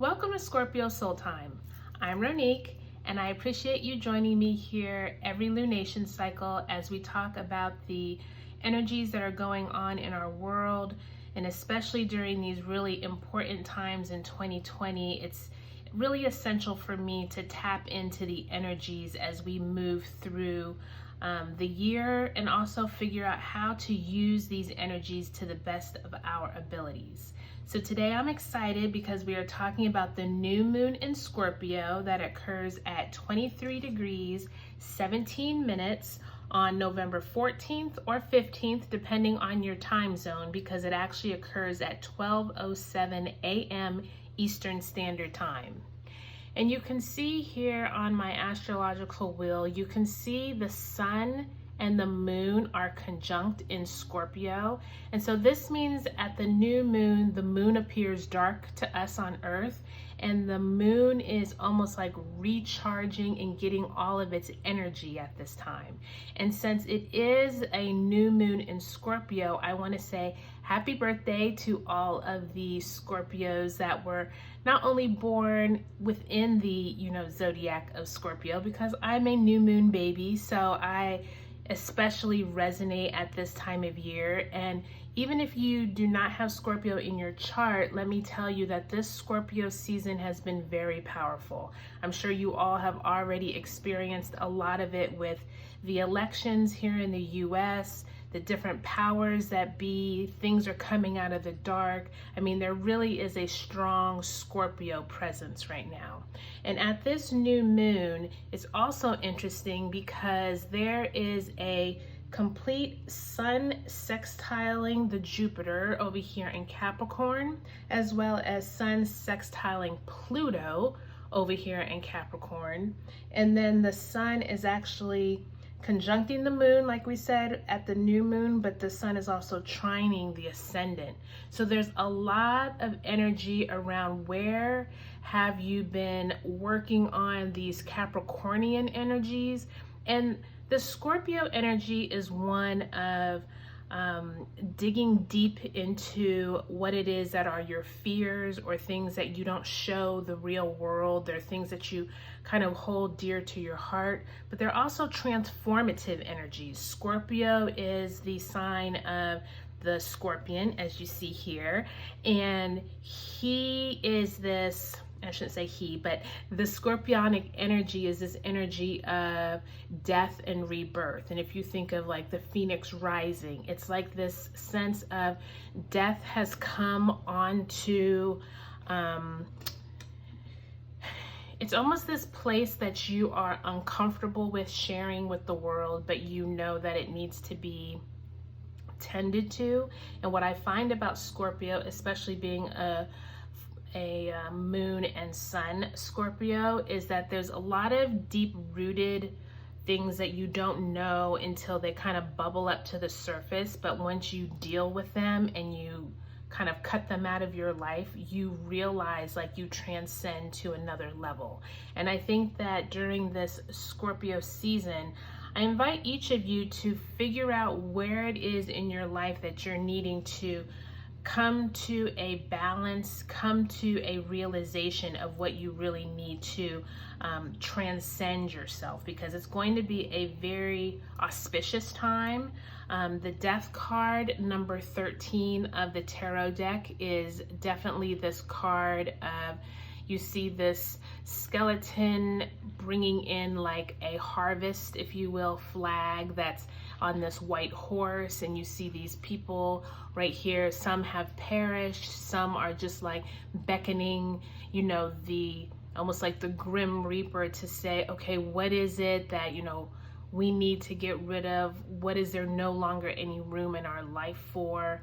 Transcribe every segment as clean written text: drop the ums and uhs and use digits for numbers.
Welcome to Scorpio Soul Time. I'm Ronique, and I appreciate you joining me here every lunation cycle as we talk about the energies that are going on in our world, and especially during these really important times in 2020. It's really essential for me to tap into the energies as we move through the year, and also figure out how to use these energies to the best of our abilities. So today I'm excited because we are talking about the new moon in Scorpio that occurs at 23 degrees 17 minutes on November 14th or 15th, depending on your time zone, because it actually occurs at 12:07 a.m. Eastern Standard Time. And you can see here on my astrological wheel, you can see the sun and the moon are conjunct in Scorpio. And so this means at the new moon, the moon appears dark to us on Earth, and the moon is almost like recharging and getting all of its energy at this time. And since it is a new moon in Scorpio, I want to say happy birthday to all of the Scorpios that were not only born within the, zodiac of Scorpio, because I'm a new moon baby, so I especially resonate at this time of year. And even if you do not have Scorpio in your chart, let me tell you that this Scorpio season has been very powerful. I'm sure you all have already experienced a lot of it with the elections here in the US, the different powers that be, things are coming out of the dark. I mean, there really is a strong Scorpio presence right now. And at this new moon, it's also interesting because there is a complete sun sextiling the Jupiter over here in Capricorn, as well as sun sextiling Pluto over here in Capricorn. And then the sun is actually conjuncting the moon, like we said, at the new moon, but the sun is also trining the ascendant. So there's a lot of energy around where have you been working on these Capricornian energies. And the Scorpio energy is one of digging deep into what it is that are your fears or things that you don't show the real world. They're things that you kind of hold dear to your heart, but they're also transformative energies. Scorpio is the sign of the scorpion, as you see here, and he is this, I shouldn't say he, but the scorpionic energy is this energy of death and rebirth. And if you think of like the phoenix rising, it's like this sense of death has come onto, it's almost this place that you are uncomfortable with sharing with the world, but you know that it needs to be tended to. And what I find about Scorpio, especially being a moon and sun Scorpio, is that there's a lot of deep rooted things that you don't know until they kind of bubble up to the surface. But once you deal with them and you kind of cut them out of your life, you realize like you transcend to another level. And I think that during this Scorpio season, I invite each of you to figure out where it is in your life that you're needing to come to a balance, come to a realization of what you really need to transcend yourself, because it's going to be a very auspicious time. The death card, number 13 of the tarot deck, is definitely this card of, you see this skeleton bringing in like a harvest, if you will, flag that's on this white horse, and you see these people right here. Some have perished, some are just like beckoning, the almost like the grim reaper to say, okay, what is it that we need to get rid of? What is there no longer any room in our life for?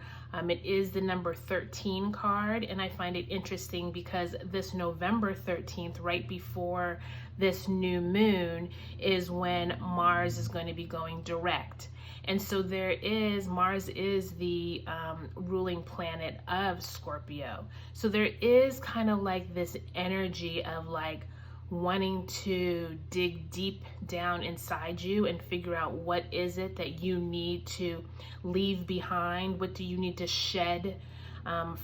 It is the number 13 card, and I find it interesting because this November 13th, right before this new moon, is when Mars is going to be going direct. And so Mars is the ruling planet of Scorpio. So there is kind of like this energy of like wanting to dig deep down inside you and figure out what is it that you need to leave behind, what do you need to shed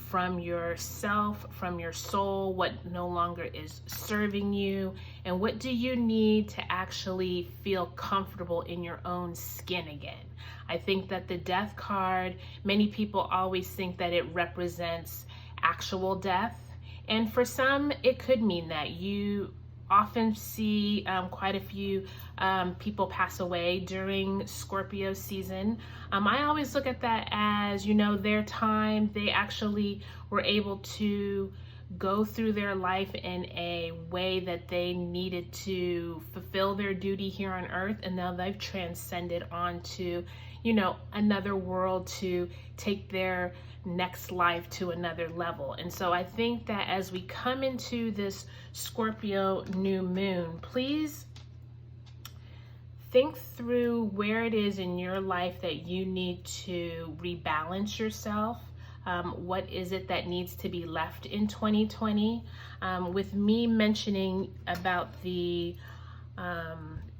from yourself, from your soul, what no longer is serving you, and what do you need to actually feel comfortable in your own skin again. I think that the death card, many people always think that it represents actual death, and for some it could mean that. You often see quite a few people pass away during Scorpio season. I always look at that as, you know, their time. They actually were able to go through their life in a way that they needed to fulfill their duty here on earth, and now they've transcended onto, you know, another world to take their next life to another level. And so I think that as we come into this Scorpio new moon, please think through where it is in your life that you need to rebalance yourself. What is it that needs to be left in 2020? With me mentioning about the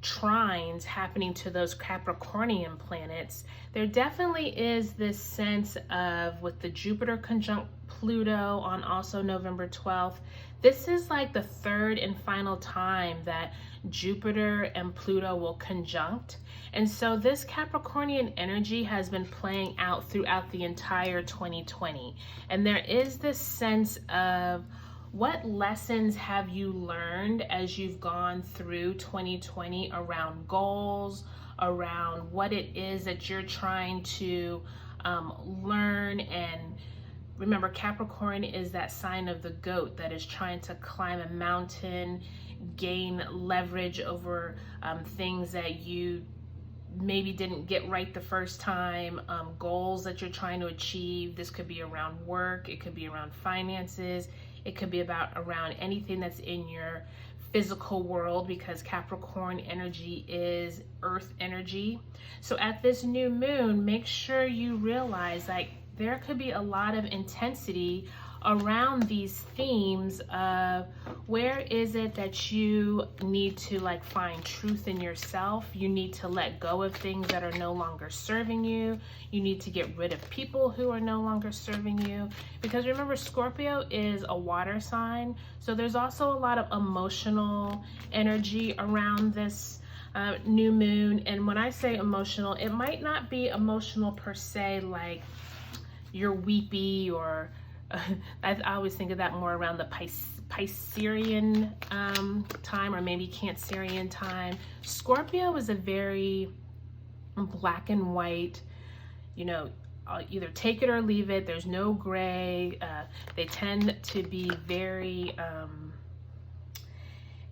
trines happening to those Capricornian planets, there definitely is this sense of, with the Jupiter conjunct Pluto on also November 12th, this is like the third and final time that Jupiter and Pluto will conjunct. And so this Capricornian energy has been playing out throughout the entire 2020. And there is this sense of, what lessons have you learned as you've gone through 2020 around goals, around what it is that you're trying to learn? And remember, Capricorn is that sign of the goat that is trying to climb a mountain, gain leverage over things that you maybe didn't get right the first time, goals that you're trying to achieve. This could be around work, it could be around finances, it could be around anything that's in your physical world, because Capricorn energy is earth energy. So at this new moon, make sure you realize, like, there could be a lot of intensity around these themes of, where is it that you need to like find truth in yourself? You need to let go of things that are no longer serving you. You need to get rid of people who are no longer serving you, because remember, Scorpio is a water sign, so there's also a lot of emotional energy around this new moon. And when I say emotional, it might not be emotional per se, like you're weepy, or I always think of that more around the Piscean time, or maybe Cancerian time. Scorpio is a very black and white, you know, either take it or leave it. There's no gray. They tend to be very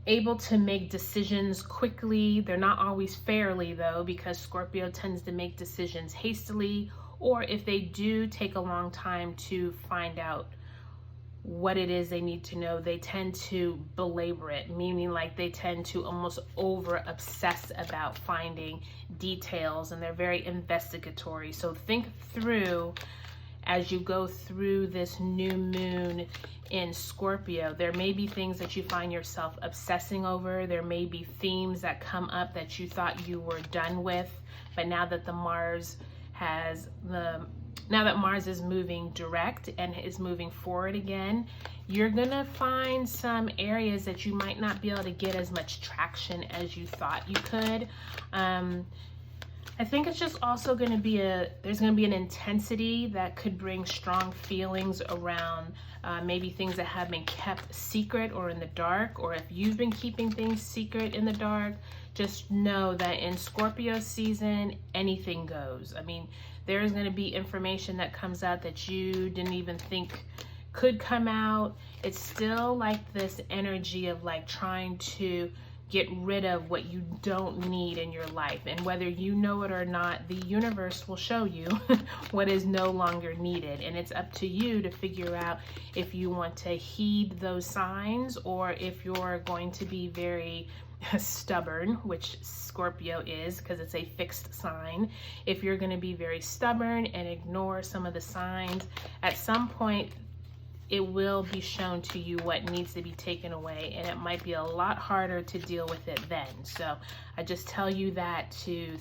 able to make decisions quickly. They're not always fairly, though, because Scorpio tends to make decisions hastily, or if they do take a long time to find out what it is they need to know, they tend to belabor it, meaning like they tend to almost over obsess about finding details, and they're very investigatory. So think through, as you go through this new moon in Scorpio, there may be things that you find yourself obsessing over. There may be themes that come up that you thought you were done with, but now that Mars is moving direct and is moving forward again, you're gonna find some areas that you might not be able to get as much traction as you thought you could. I think it's just also gonna be there's gonna be an intensity that could bring strong feelings around maybe things that have been kept secret or in the dark, or if you've been keeping things secret in the dark, just know that in Scorpio season, anything goes. I mean, there's going to be information that comes out that you didn't even think could come out. It's still like this energy of like trying to get rid of what you don't need in your life. And whether you know it or not, the universe will show you what is no longer needed. And it's up to you to figure out if you want to heed those signs, or if you're going to be very stubborn, which Scorpio is, because it's a fixed sign. If you're going to be very stubborn and ignore some of the signs, at some point it will be shown to you what needs to be taken away, and it might be a lot harder to deal with it then. So I just tell you that to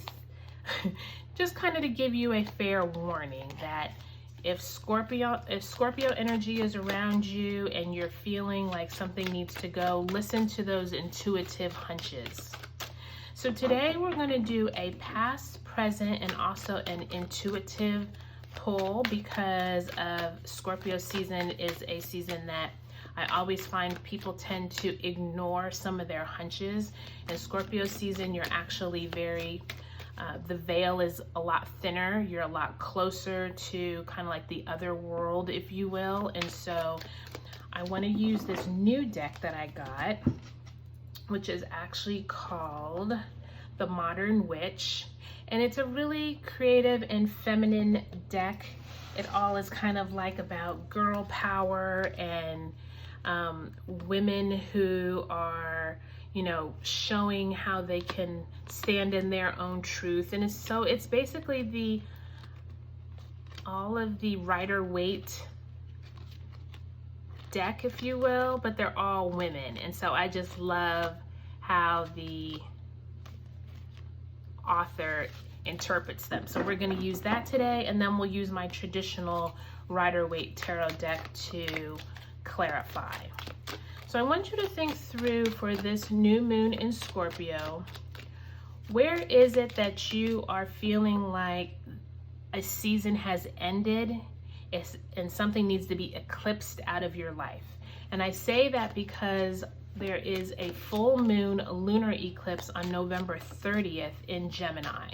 just kind of to give you a fair warning that If Scorpio energy is around you and you're feeling like something needs to go, listen to those intuitive hunches. So today we're going to do a past, present, and also an intuitive pull, because of Scorpio season is a season that I always find people tend to ignore some of their hunches. In Scorpio season, you're actually very the veil is a lot thinner. You're a lot closer to kind of like the other world, if you will. And so I want to use this new deck that I got, which is actually called the Modern Witch. And it's a really creative and feminine deck. It all is kind of like about girl power and women who are, you know, showing how they can stand in their own truth. And it's basically all of the Rider-Waite deck, if you will, but they're all women. And so I just love how the author interprets them. So we're going to use that today, and then we'll use my traditional Rider-Waite tarot deck to clarify. So I want you to think through, for this new moon in Scorpio, where is it that you are feeling like a season has ended and something needs to be eclipsed out of your life? And I say that because there is a full moon lunar eclipse on November 30th in Gemini.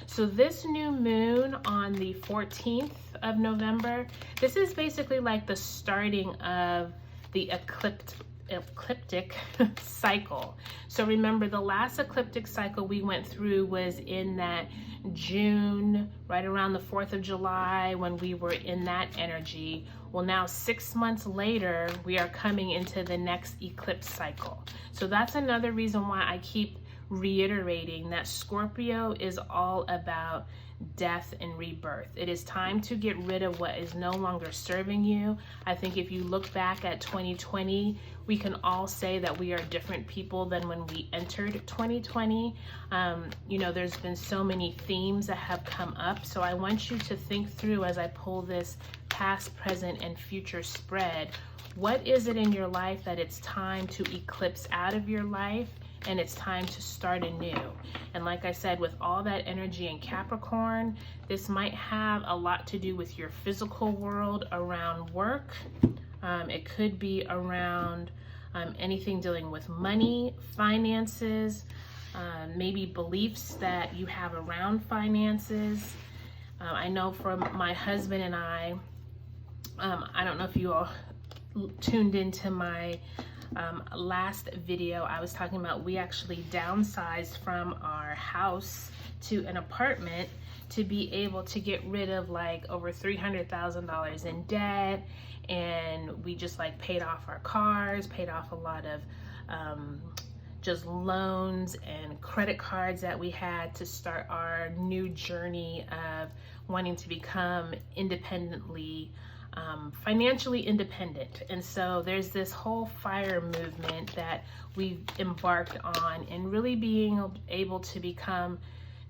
So this new moon on the 14th of November, this is basically like the starting of the ecliptic cycle. So remember, the last ecliptic cycle we went through was in that June, right around the 4th of July, when we were in that energy. Well, now 6 months later, we are coming into the next eclipse cycle. So that's another reason why I keep reiterating that Scorpio is all about death and rebirth. It is time to get rid of what is no longer serving you. I think if you look back at 2020, we can all say that we are different people than when we entered 2020. You know, there's been so many themes that have come up. So I want you to think through, as I pull this past, present, and future spread, what is it in your life that it's time to eclipse out of your life, and it's time to start anew? And like I said, with all that energy in Capricorn, this might have a lot to do with your physical world around work. It could be around anything dealing with money, finances, maybe beliefs that you have around finances. I know from my husband and I don't know if you all tuned into my last video. I was talking about we actually downsized from our house to an apartment to be able to get rid of like over $300,000 in debt, and we just like paid off our cars, paid off a lot of just loans and credit cards that we had to start our new journey of wanting to become independently financially independent. And so there's this whole fire movement that we've embarked on, and really being able to become,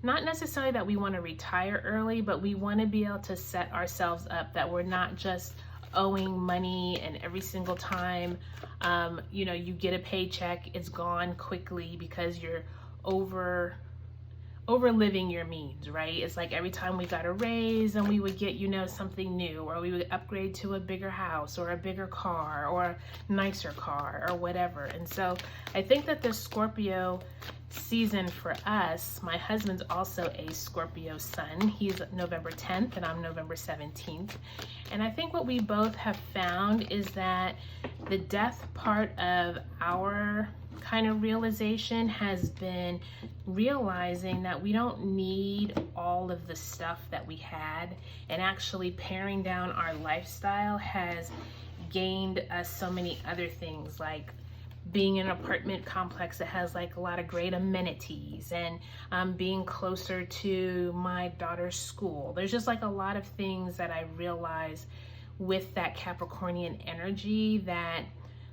not necessarily that we want to retire early, but we want to be able to set ourselves up that we're not just owing money, and every single time you know, you get a paycheck, it's gone quickly because you're overliving your means, right? It's like every time we got a raise and we would get, you know, something new, or we would upgrade to a bigger house or a bigger car or a nicer car or whatever. And so I think that the Scorpio season for us, my husband's also a Scorpio sun. He's November 10th and I'm November 17th. And I think what we both have found is that the death part of our kind of realization has been realizing that we don't need all of the stuff that we had, and actually paring down our lifestyle has gained us so many other things, like being in an apartment complex that has like a lot of great amenities, and being closer to my daughter's school. There's just like a lot of things that I realize with that Capricornian energy that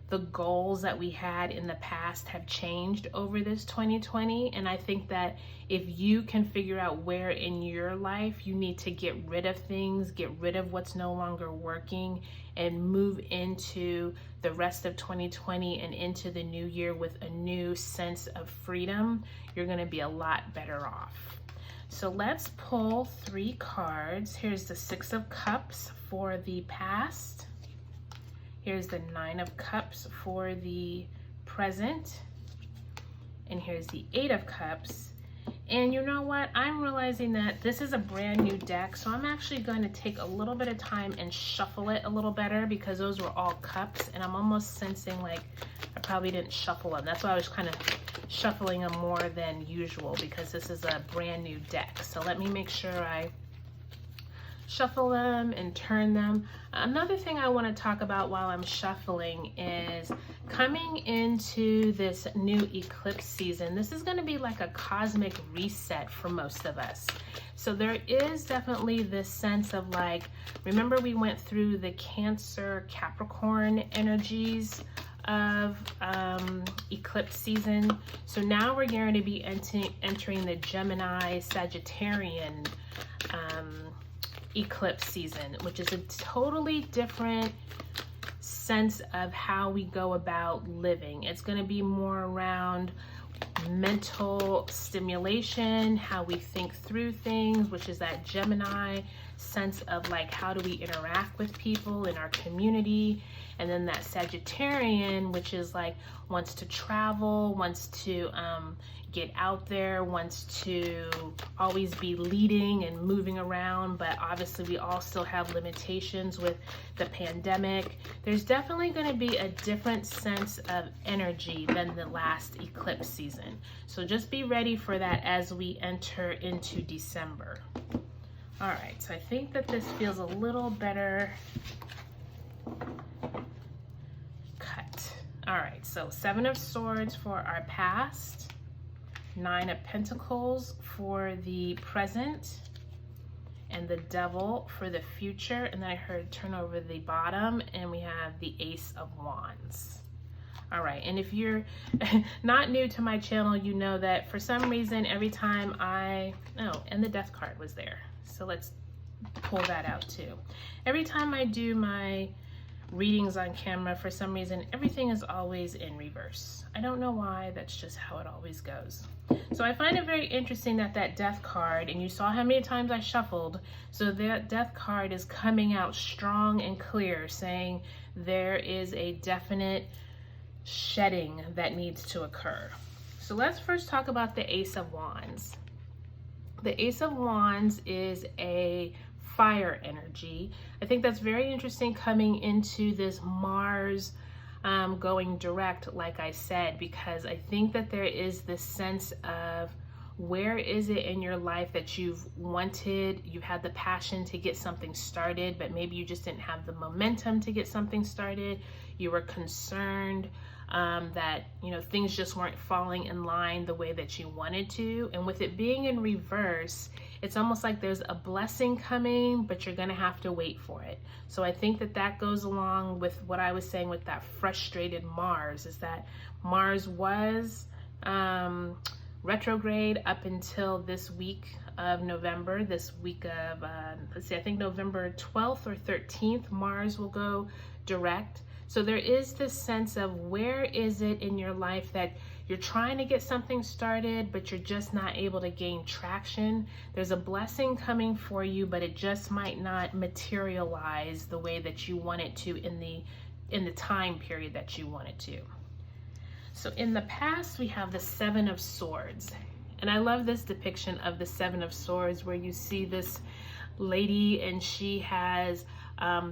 the goals that we had in the past have changed over this 2020. And I think that if you can figure out where in your life you need to get rid of things, get rid of what's no longer working, and move into the rest of 2020 and into the new year with a new sense of freedom, you're going to be a lot better off. So let's pull 3 cards. Here's the 6 of Cups for the past. Here's the 9 of Cups for the present. And here's the 8 of Cups. And you know what? I'm realizing that this is a brand new deck, so I'm actually going to take a little bit of time and shuffle it a little better, because those were all cups, and I'm almost sensing like I probably didn't shuffle them. That's why I was kind of shuffling them more than usual, because this is a brand new deck. So let me make sure I shuffle them and turn them. Another thing I want to talk about while I'm shuffling is coming into this new eclipse season. This is going to be like a cosmic reset for most of us. So there is definitely this sense of like, remember we went through the Cancer, Capricorn energies of eclipse season. So now we're going to be entering the Gemini, Sagittarian eclipse season, which is a totally different sense of how we go about living. It's going to be more around mental stimulation, how we think through things, which is that Gemini sense of like, how do we interact with people in our community? And then that Sagittarian, which is like wants to travel, wants to get out there, wants to always be leading and moving around, but obviously we all still have limitations with the pandemic. There's definitely going to be a different sense of energy than the last eclipse season. So just be ready for that as we enter into December. All right, so I think that this feels a little better cut. All right, so 7 of Swords for our past, 9 of Pentacles for the present, and the Devil for the future. And then I heard turn over the bottom, and we have the Ace of Wands. All right, and if you're not new to my channel, you know that for some reason every time and the Death card was there. So let's pull that out too. Every time I do my readings on camera, for some reason everything is always in reverse. I don't know why, that's just how it always goes. So I find it very interesting that Death card, and you saw how many times I shuffled, so that Death card is coming out strong and clear, saying there is a definite shedding that needs to occur. So let's first talk about the Ace of Wands. The Ace of Wands is a fire energy. I think that's very interesting coming into this Mars going direct, like I said, because I think that there is this sense of where is it in your life that you've had the passion to get something started, but maybe you just didn't have the momentum to get something started. You were concerned that, you know, things just weren't falling in line the way that you wanted to. And with it being in reverse, it's almost like there's a blessing coming, but you're going to have to wait for it. So I think that goes along with what I was saying with that frustrated Mars, is that Mars was retrograde up until this week of November, this week of, I think November 12th or 13th, Mars will go direct. So there is this sense of where is it in your life that you're trying to get something started, but you're just not able to gain traction. There's a blessing coming for you, but it just might not materialize the way that you want it to in the time period that you want it to. So in the past, we have the 7 of Swords. And I love this depiction of the 7 of Swords, where you see this lady and she has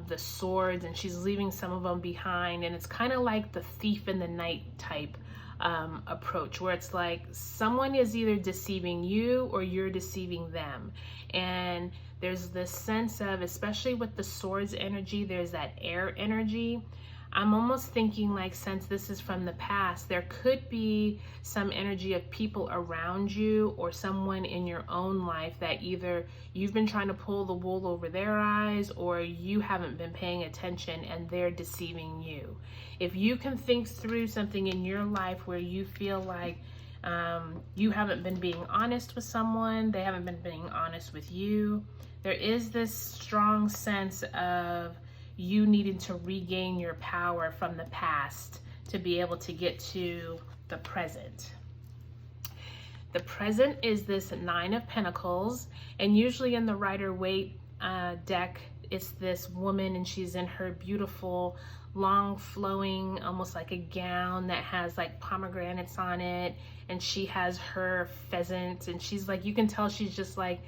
the swords and she's leaving some of them behind, and it's kind of like the thief in the night type approach, where it's like someone is either deceiving you or you're deceiving them. And there's this sense of, especially with the swords energy, there's that air energy. I'm almost thinking like, since this is from the past, there could be some energy of people around you or someone in your own life that either you've been trying to pull the wool over their eyes, or you haven't been paying attention and they're deceiving you. If you can think through something in your life where you feel like you haven't been being honest with someone, they haven't been being honest with you, there is this strong sense of you needing to regain your power from the past to be able to get to the present. The present is this Nine of Pentacles, and usually in the Rider-Waite deck, it's this woman, and she's in her beautiful, long flowing, almost like a gown that has like pomegranates on it, and she has her pheasant, and she's like, you can tell she's just like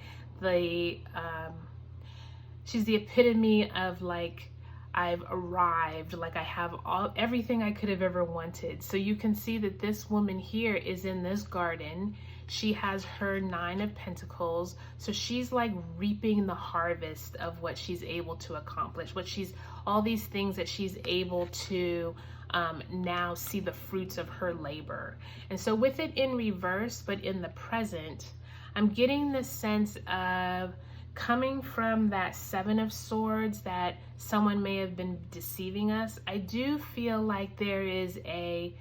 she's the epitome of like, I've arrived, like I have everything I could have ever wanted. So you can see that this woman here is in this garden. She has her Nine of Pentacles. So she's like reaping the harvest of what she's able to accomplish, all these things that she's able to now see the fruits of her labor. And so with it in reverse, but in the present, I'm getting this sense of coming from that Seven of Swords, that someone may have been deceiving us. I do feel like there is a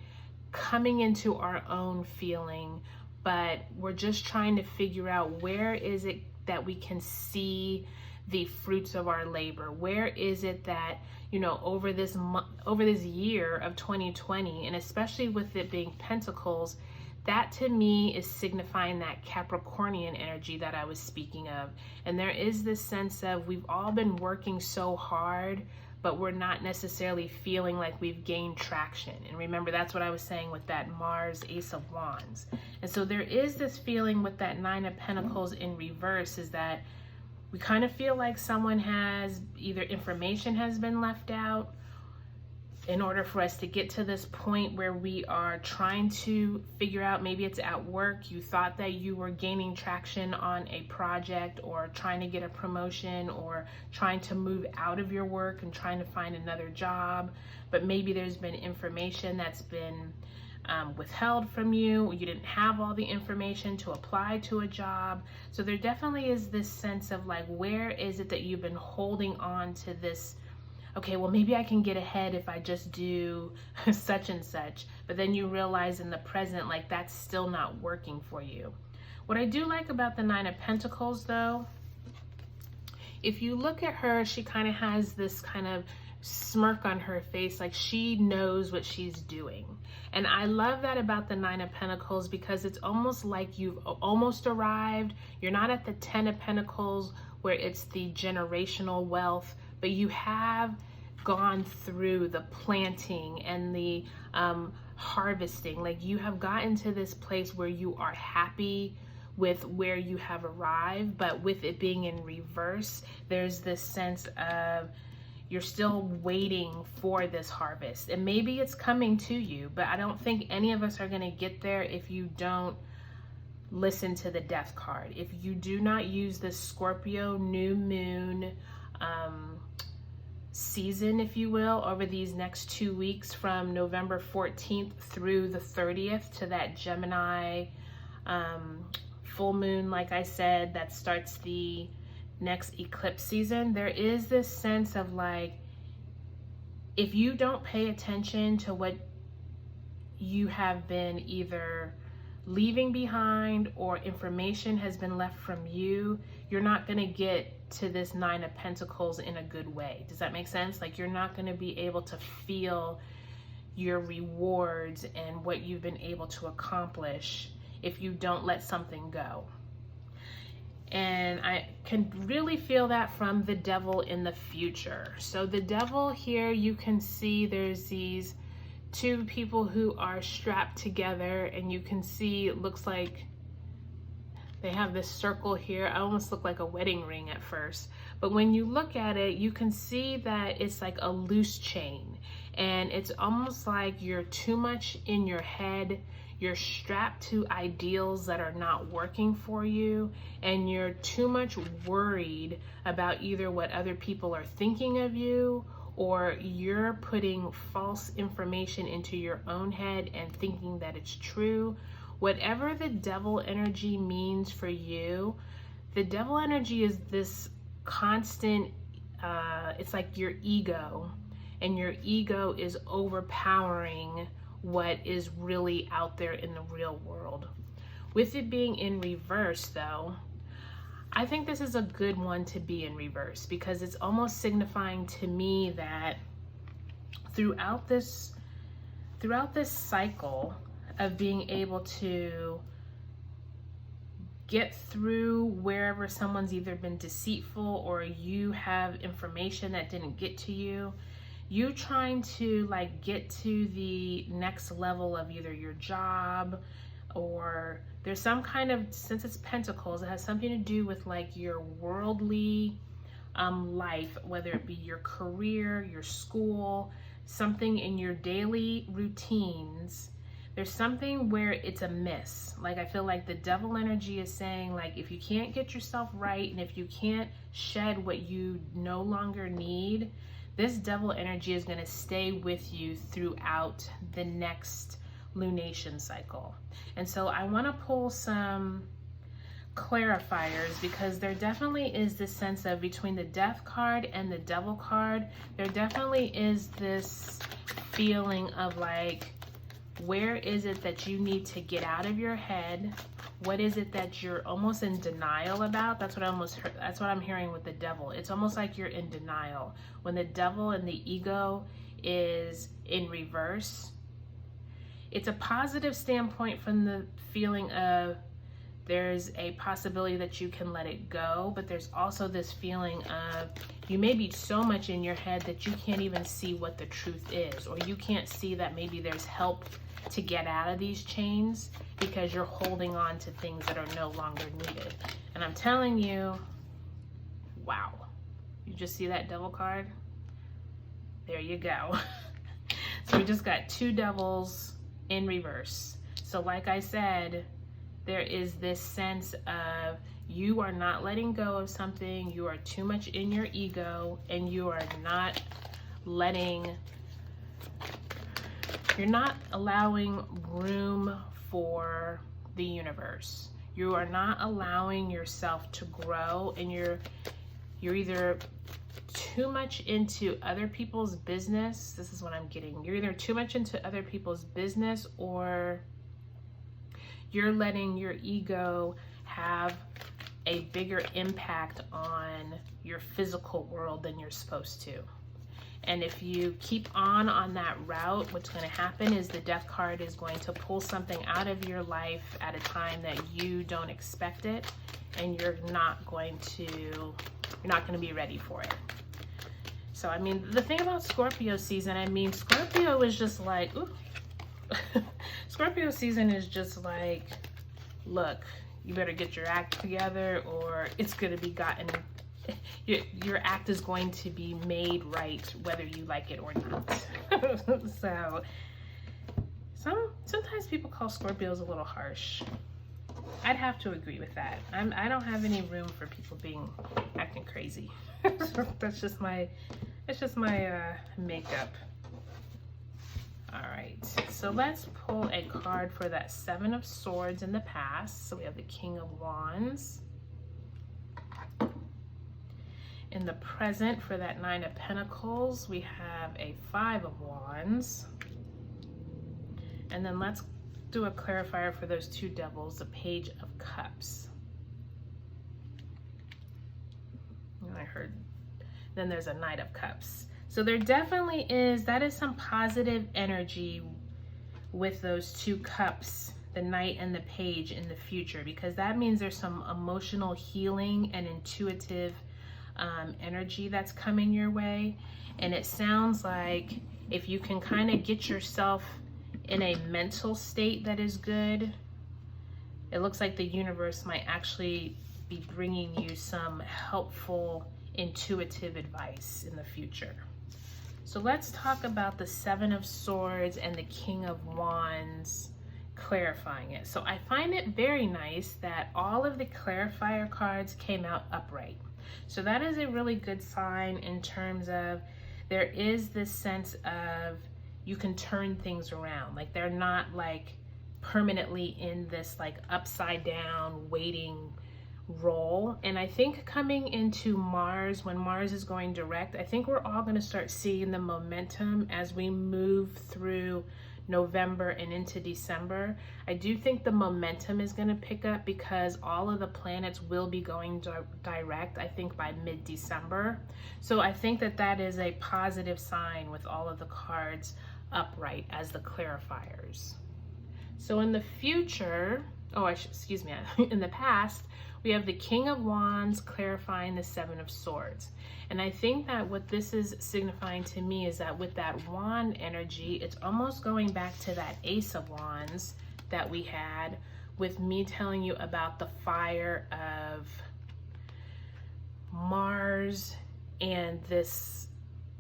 coming into our own feeling, but we're just trying to figure out, where is it that we can see the fruits of our labor? Where is it that, you know, over this year of 2020, and especially with it being Pentacles, that to me is signifying that Capricornian energy that I was speaking of. And there is this sense of, we've all been working so hard, but we're not necessarily feeling like we've gained traction. And remember, that's what I was saying with that Mars Ace of Wands. And so there is this feeling with that Nine of Pentacles in reverse, is that we kind of feel like someone has, either information has been left out, in order for us to get to this point where we are trying to figure out, maybe it's at work, you thought that you were gaining traction on a project, or trying to get a promotion, or trying to move out of your work and trying to find another job, but maybe there's been information that's been withheld from you. You didn't have all the information to apply to a job. So there definitely is this sense of like, where is it that you've been holding on to this, okay, well, maybe I can get ahead if I just do such and such. But then you realize in the present, like, that's still not working for you. What I do like about the Nine of Pentacles, though, if you look at her, she kind of has this kind of smirk on her face, like she knows what she's doing. And I love that about the Nine of Pentacles, because it's almost like you've almost arrived. You're not at the Ten of Pentacles, where it's the generational wealth, but you have gone through the planting and the harvesting. Like, you have gotten to this place where you are happy with where you have arrived, but with it being in reverse, there's this sense of you're still waiting for this harvest. And maybe it's coming to you, but I don't think any of us are going to get there if you don't listen to the Death card. If you do not use the Scorpio new moon season, if you will, over these next 2 weeks, from November 14th through the 30th, to that Gemini full moon, like I said, that starts the next eclipse season, there is this sense of like, if you don't pay attention to what you have been either leaving behind, or information has been left from you, you're not going to get to this Nine of Pentacles in a good way. Does that make sense? Like, you're not going to be able to feel your rewards and what you've been able to accomplish if you don't let something go. And I can really feel that from the Devil in the future. So the Devil here, you can see there's these two people who are strapped together, and you can see it looks like they have this circle here. I almost look like a wedding ring at first, but when you look at it, you can see that it's like a loose chain, and it's almost like you're too much in your head. You're strapped to ideals that are not working for you, and you're too much worried about either what other people are thinking of you, or you're putting false information into your own head and thinking that it's true. Whatever the devil energy means for you, the devil energy is this constant, it's like your ego, and your ego is overpowering what is really out there in the real world. With it being in reverse though, I think this is a good one to be in reverse, because it's almost signifying to me that throughout this cycle of being able to get through wherever someone's either been deceitful or you have information that didn't get to you, you trying to like get to the next level of either your job, or there's some kind of, since it's Pentacles, it has something to do with like your worldly life, whether it be your career, your school, something in your daily routines. There's something where it's a miss. Like I feel like the devil energy is saying, like, if you can't get yourself right and if you can't shed what you no longer need, this devil energy is going to stay with you throughout the next lunation cycle. And so I want to pull some clarifiers, because there definitely is this sense of, between the death card and the devil card, there definitely is this feeling of like, where is it that you need to get out of your head? What is it that you're almost in denial about? That's what I'm hearing with the devil. It's almost like you're in denial. When the devil and the ego is in reverse, it's a positive standpoint from the feeling of there's a possibility that you can let it go, but there's also this feeling of you may be so much in your head that you can't even see what the truth is, or you can't see that maybe there's help to get out of these chains because you're holding on to things that are no longer needed. And I'm telling you, wow, you just see that devil card? There you go. So we just got two devils in reverse. So like I said, there is this sense of you are not letting go of something, you are too much in your ego, and you are not you're not allowing room for the universe. You are not allowing yourself to grow, and you're either too much into other people's business. This is what I'm getting. You're either too much into other people's business, or you're letting your ego have a bigger impact on your physical world than you're supposed to. And if you keep on that route, what's going to happen is the death card is going to pull something out of your life at a time that you don't expect it, and you're not going to be ready for it. So, I mean, the thing about Scorpio season, I mean, Scorpio is just like, ooh. Scorpio season is just like, look, you better get your act together, or it's going to be your act is going to be made right, whether you like it or not. So, sometimes people call Scorpios a little harsh. I'd have to agree with that. I don't have any room for people acting crazy. That's just my makeup. All right, so let's pull a card for that Seven of Swords in the past. So we have the King of Wands. In the present, for that Nine of Pentacles, we have a Five of Wands. And then let's do a clarifier for those two devils, the Page of Cups. And I heard, then there's a Knight of Cups. So there definitely is, that is some positive energy with those two cups, the Knight and the Page, in the future, because that means there's some emotional healing and intuitive energy that's coming your way. And it sounds like if you can kind of get yourself in a mental state that is good, it looks like the universe might actually be bringing you some helpful intuitive advice in the future. So let's talk about the Seven of Swords and the King of Wands, clarifying it. So I find it very nice that all of the clarifier cards came out upright. So that is a really good sign in terms of there is this sense of you can turn things around. Like they're not like permanently in this like upside down waiting role. And I think coming into Mars, when Mars is going direct, I think we're all going to start seeing the momentum as we move through November and into December. I do think the momentum is going to pick up because all of the planets will be going direct, I think by mid-December. So I think that that is a positive sign with all of the cards upright as the clarifiers. So in the future, excuse me, in the past, we have the King of Wands clarifying the Seven of Swords. And I think that what this is signifying to me is that with that wand energy, it's almost going back to that Ace of Wands that we had with me telling you about the fire of Mars and there's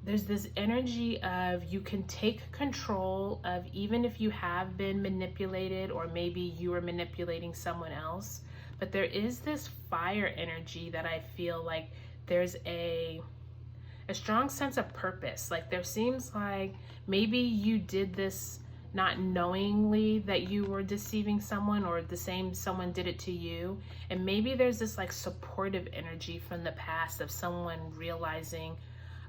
this energy of you can take control of, even if you have been manipulated or maybe you are manipulating someone else, but there is this fire energy that I feel like there's a strong sense of purpose. Like there seems like maybe you did this not knowingly that you were deceiving someone, or the same someone did it to you. And maybe there's this like supportive energy from the past of someone realizing,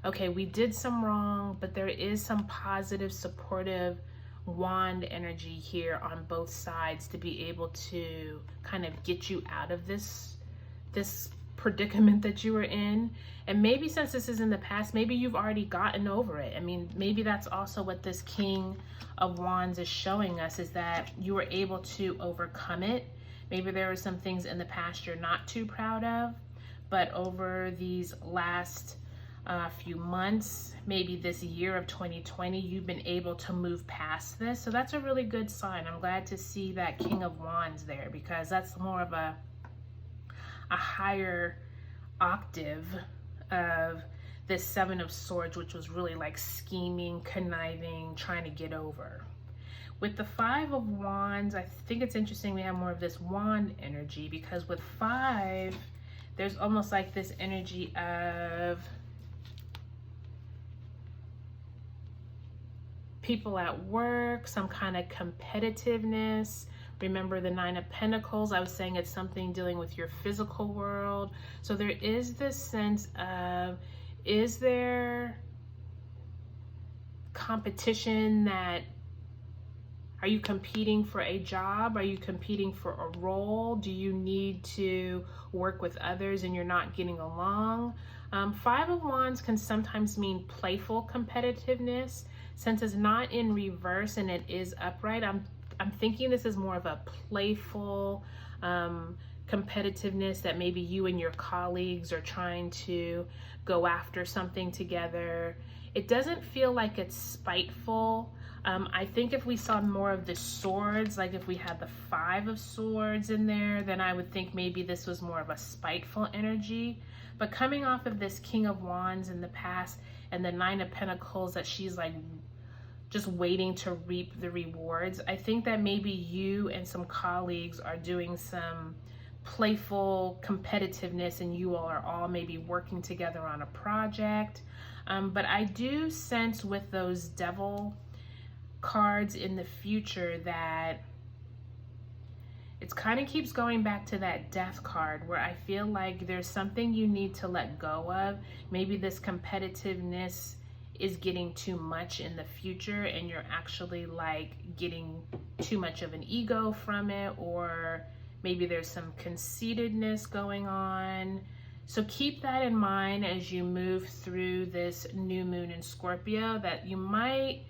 okay, we did some wrong, but there is some positive, supportive wand energy here on both sides to be able to kind of get you out of this predicament that you were in. And maybe since this is in the past, maybe you've already gotten over it. I mean, maybe that's also what this King of Wands is showing us, is that you were able to overcome it. Maybe there are some things in the past you're not too proud of, but over these last few months, maybe this year of 2020, you've been able to move past this. So that's a really good sign. I'm glad to see that King of Wands there, because that's more of a higher octave of this Seven of Swords, which was really like scheming, conniving, trying to get over. With the Five of Wands, I think it's interesting we have more of this wand energy, because with 5, there's almost like this energy of people at work, some kind of competitiveness. Remember the 9 of Pentacles, I was saying it's something dealing with your physical world. So there is this sense of, is there competition? That are you competing for a job? Are you competing for a role? Do you need to work with others and you're not getting along? 5 of Wands can sometimes mean playful competitiveness. Since it's not in reverse and it is upright, I'm thinking this is more of a playful competitiveness, that maybe you and your colleagues are trying to go after something together. It doesn't feel like it's spiteful. I think if we saw more of the swords, like if we had the 5 of Swords in there, then I would think maybe this was more of a spiteful energy. But coming off of this King of Wands in the past and the 9 of Pentacles, that she's like just waiting to reap the rewards, I think that maybe you and some colleagues are doing some playful competitiveness and you all are all maybe working together on a project. But I do sense with those Devil cards in the future that it kind of keeps going back to that Death card, where I feel like there's something you need to let go of. Maybe this competitiveness is getting too much in the future and you're actually like getting too much of an ego from it, or maybe there's some conceitedness going on. So keep that in mind as you move through this new moon in Scorpio, that you might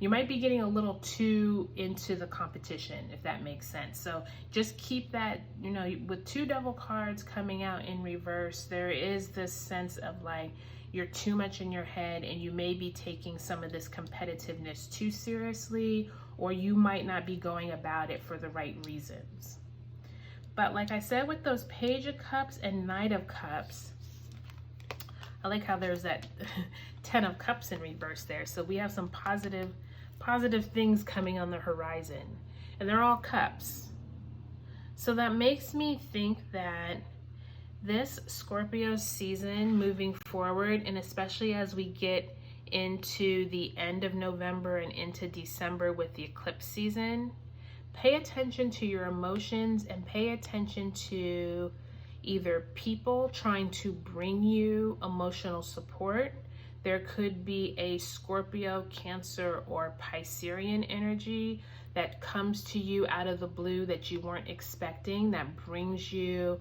be getting a little too into the competition, if that makes sense. So just keep that, you know, with 2 Devil cards coming out in reverse, there is this sense of like you're too much in your head and you may be taking some of this competitiveness too seriously, or you might not be going about it for the right reasons. But like I said, with those Page of Cups and Knight of Cups, I like how there's that 10 of Cups in reverse there. So we have some positive things coming on the horizon, and they're all cups. So that makes me think that this Scorpio season moving forward, and especially as we get into the end of November and into December with the eclipse season. Pay attention to your emotions and pay attention to either people trying to bring you emotional support. There could be a Scorpio, Cancer, or Piscean energy that comes to you out of the blue that you weren't expecting, that brings you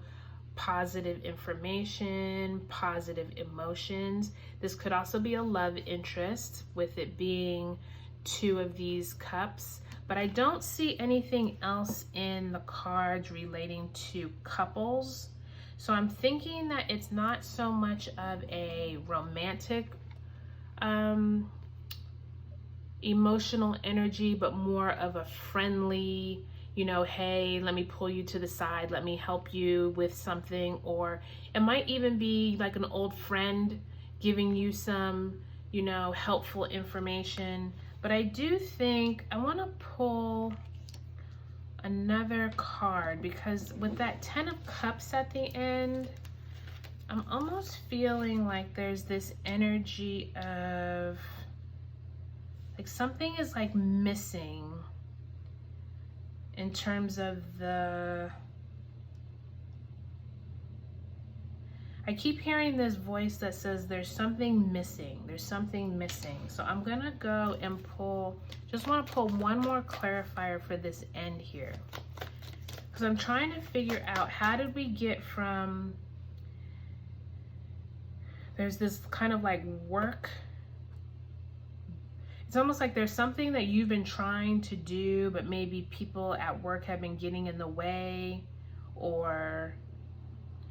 positive information, positive emotions. This could also be a love interest, with it being 2 of these cups. But I don't see anything else in the cards relating to couples. So I'm thinking that it's not so much of a romantic emotional energy, but more of a friendly, you know, hey, let me pull you to the side, let me help you with something. Or it might even be like an old friend giving you some, you know, helpful information. But I do think I want to pull another card, because with that 10 of Cups at the end, I'm almost feeling like there's this energy of like something is like missing in terms of the, I keep hearing this voice that says there's something missing, there's something missing. So I'm gonna go and pull, just wanna pull one more clarifier for this end here. Because I'm trying to figure out, how did we get from, there's this kind of like work, it's almost like there's something that you've been trying to do, but maybe people at work have been getting in the way, or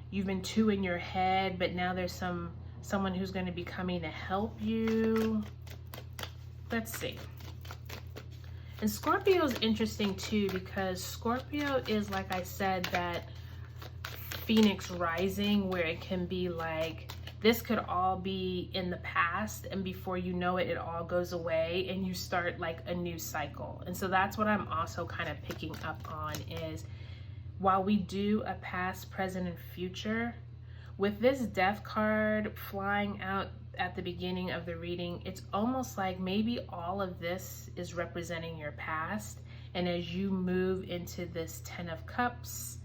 you've been too in your head, but now there's someone who's going to be coming to help you. Let's see. And Scorpio is interesting too, because Scorpio is, like I said, that Phoenix rising, where it can be like, this could all be in the past, and before you know it, it all goes away and you start like a new cycle. And so that's what I'm also kind of picking up on, is while we do a past, present, and future, with this Death card flying out at the beginning of the reading, it's almost like maybe all of this is representing your past. And as you move into this 10 of Cups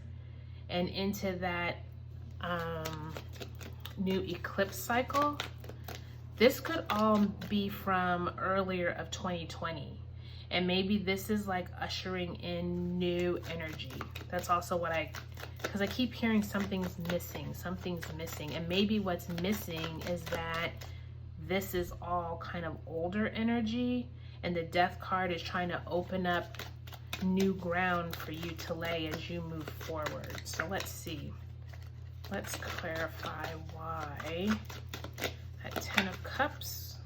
and into that new eclipse cycle, this could all be from earlier of 2020. And maybe this is like ushering in new energy. That's also what because I keep hearing something's missing. And maybe what's missing is that this is all kind of older energy, and the Death card is trying to open up new ground for you to lay as you move forward. So let's see. Let's clarify why that 10 of Cups,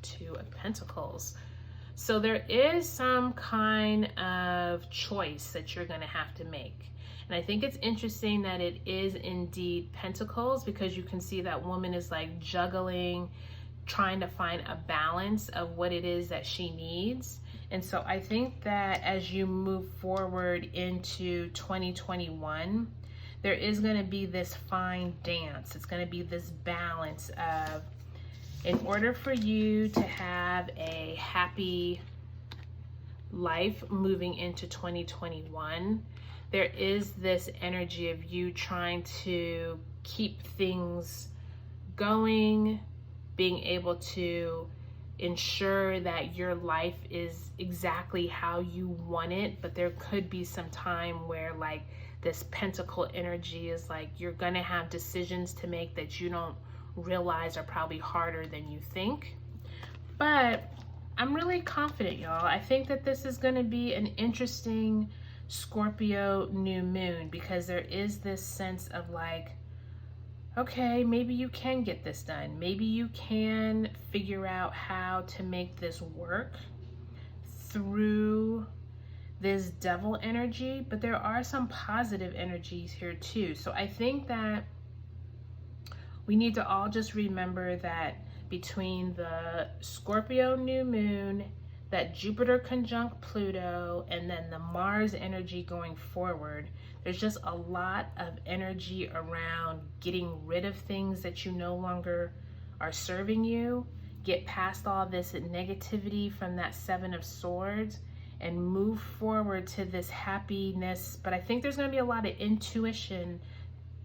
2 of Pentacles. So there is some kind of choice that you're going to have to make. And I think it's interesting that it is indeed Pentacles, because you can see that woman is like juggling, trying to find a balance of what it is that she needs. And so I think that as you move forward into 2021, there is going to be this fine dance. It's going to be this balance of, in order for you to have a happy life moving into 2021, there is this energy of you trying to keep things going, being able to ensure that your life is exactly how you want it. But there could be some time where like this Pentacle energy is like, you're gonna have decisions to make that you don't realize are probably harder than you think. But I'm really confident, y'all. I think that this is gonna be an interesting Scorpio new moon, because there is this sense of like, okay, maybe you can get this done. Maybe you can figure out how to make this work through this Devil energy, but there are some positive energies here too. So I think that we need to all just remember that between the Scorpio new moon, that Jupiter conjunct Pluto, and then the Mars energy going forward, there's just a lot of energy around getting rid of things that you no longer are serving you. Get past all this negativity from that Seven of Swords and move forward to this happiness. But I think there's going to be a lot of intuition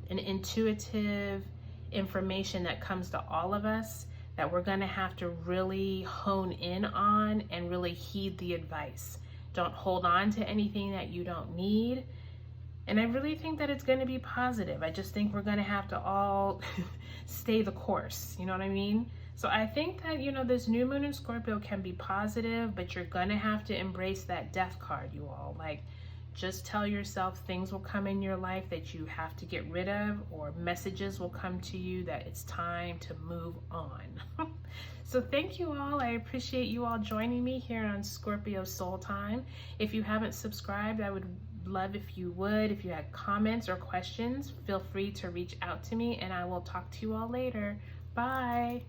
and intuitive information that comes to all of us that we're going to have to really hone in on and really heed the advice. Don't hold on to anything that you don't need. And I really think that it's going to be positive. I just think we're going to have to all stay the course. You know what I mean? So I think that, you know, this new moon in Scorpio can be positive, but you're going to have to embrace that death card, you all. Like, just tell yourself things will come in your life that you have to get rid of, or messages will come to you that it's time to move on. So thank you all. I appreciate you all joining me here on Scorpio Soul Time. If you haven't subscribed, I would love if you would. If you had comments or questions, feel free to reach out to me, and I will talk to you all later. Bye.